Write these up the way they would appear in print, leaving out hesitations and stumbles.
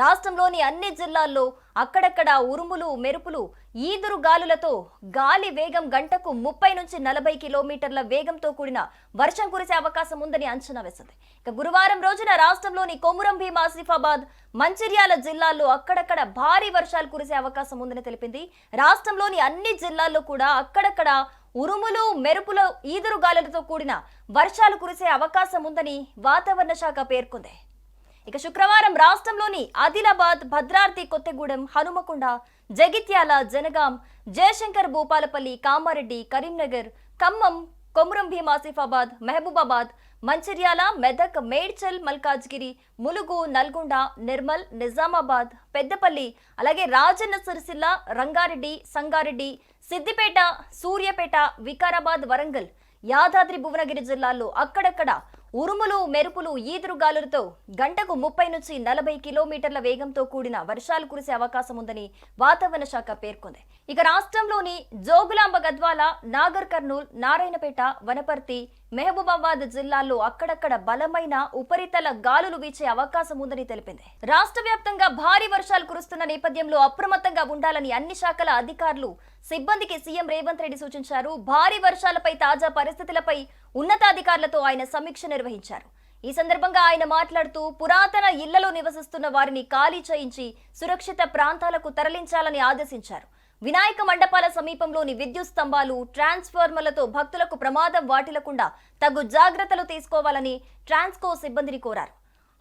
రాష్ట్రంలోని అన్ని జిల్లాల్లో అక్కడక్కడ ఉరుములు మెరుపులు ఈదురు గాలులతో గాలి వేగం గంటకు 30 నుంచి 40 కిలోమీటర్ల వేగంతో కూడిన వర్షం కురిసే అవకాశం ఉందని అంచనా వేసింది. ఇక గురువారం రోజున రాష్ట్రంలోని కొమురం భీం ఆసిఫాబాద్ మంచిర్యాల జిల్లాల్లో అక్కడక్కడ భారీ వర్షాలు కురిసే అవకాశం ఉందని తెలిపింది. రాష్ట్రంలోని అన్ని జిల్లాల్లో కూడా అక్కడక్కడ ఉరుములు మెరుపుల ఈదురు గాలులతో కూడిన వర్షాలు కురిసే అవకాశం ఉందని వాతావరణ శాఖ పేర్కొంది. ఇక శుక్రవారం రాష్ట్రంలోని ఆదిలాబాద్, భద్రాద్రి కొత్తగూడెం, హనుమకొండ, జగిత్యాల, జనగాం, జయశంకర్ భూపాలపల్లి, కామారెడ్డి, కరీంనగర్, ఖమ్మం, కొమురం భీం ఆసిఫాబాద్, మహబూబాబాద్, మంచిర్యాల, మెదక్, మేడ్చల్, మల్కాజ్గిరి, ములుగు, నల్గొండ, నిర్మల్, నిజామాబాద్, పెద్దపల్లి, అలాగే రాజన్న సిరిసిల్ల, రంగారెడ్డి, సంగారెడ్డి, సిద్దిపేట, సూర్యాపేట, వికారాబాద్, వరంగల్, యాదాద్రి భువనగిరి జిల్లాల్లో అక్కడక్కడ ఉరుములు మెరుపులు ఈదురుగాలులతో గంటకు 30 నుంచి 40 కిలోమీటర్ల వేగంతో కూడిన వర్షాలు కురిసే అవకాశం ఉందని వాతావరణ శాఖ పేర్కొంది. ఇక రాష్ట్రంలోని జోగులాంబ గద్వాల, నాగర్ కర్నూల్, నారాయణపేట, వనపర్తి, మహబూబాబాద్ జిల్లాల్లో అక్కడక్కడ బలమైన ఉపరితల గాలులు వీచే అవకాశం ఉందని తెలిపింది. రాష్ట్ర వ్యాప్తంగా భారీ వర్షాలు కురుస్తున్న నేపథ్యంలో అప్రమత్తంగా ఉండాలని అన్ని శాఖల అధికారులు, సిబ్బందికి సీఎం రేవంత్ రెడ్డి సూచించారు. భారీ వర్షాలపై తాజా పరిస్థితులపై ఉన్నతాధికారులతో ఆయన సమీక్ష నిర్వహించారు. ఈ సందర్భంగా ఆయన మాట్లాడుతూ పురాతన ఇళ్లలో నివసిస్తున్న వారిని ఖాళీ చేయించి సురక్షిత ప్రాంతాలకు తరలించాలని ఆదేశించారు. వినాయక మండపాల సమీపంలోని విద్యుత్ స్తంభాలు, ట్రాన్స్ఫార్మర్లతో భక్తులకు ప్రమాదం వాటిల్లకుండా తగు జాగ్రత్తలు తీసుకోవాలని ట్రాన్స్కో సిబ్బందిని కోరారు.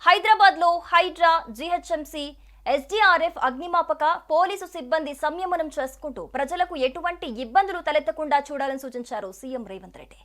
హైదరాబాద్ లో హైడ్రా, జీహెచ్ఎంసీ, ఎస్డీఆర్ఎఫ్, అగ్నిమాపక, పోలీసు సిబ్బంది సంయమనం చేసుకుంటూ ప్రజలకు ఎటువంటి ఇబ్బందులు తలెత్తకుండా చూడాలని సూచించారు సీఎం రేవంత్ రెడ్డి.